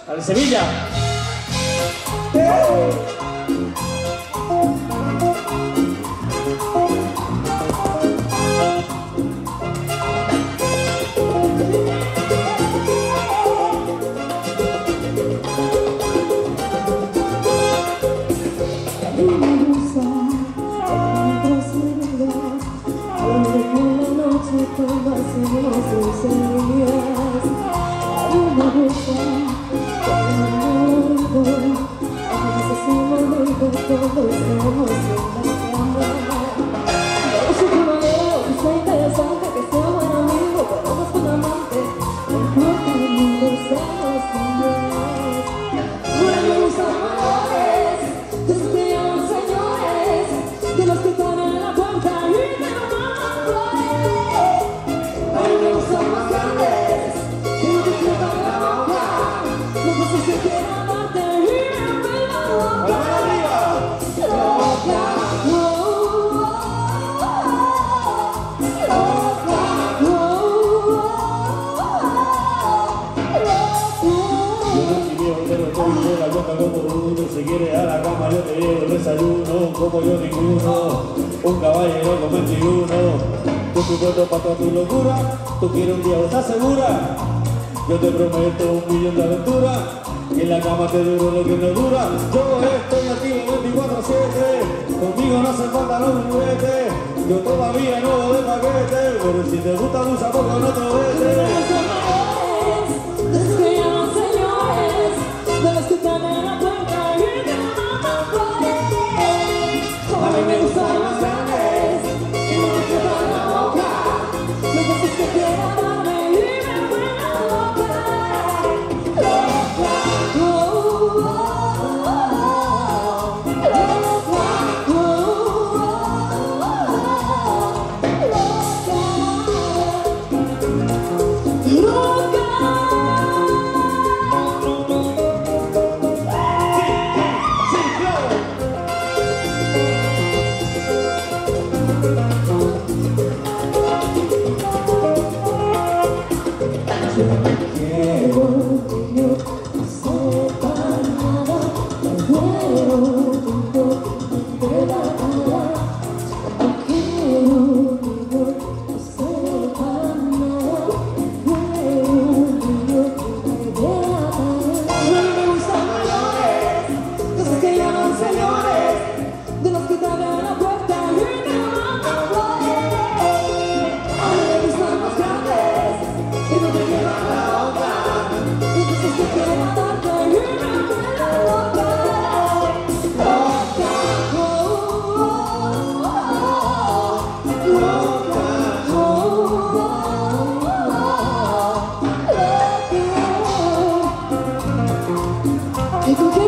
Al Sevilla. Si quieres a la cama yo te llevo el desayuno, como yo ninguno, un caballero con 21. Yo estoy puesto para toda tu locura, tú quieres un día, ¿estás segura? Yo te prometo 1.000.000 de aventuras, y en la cama te duro lo que no dura. Yo estoy aquí 24/7, conmigo no hace falta los juguetes, yo todavía no doy de paquete, pero si te gusta usa poco no te vete. Hey,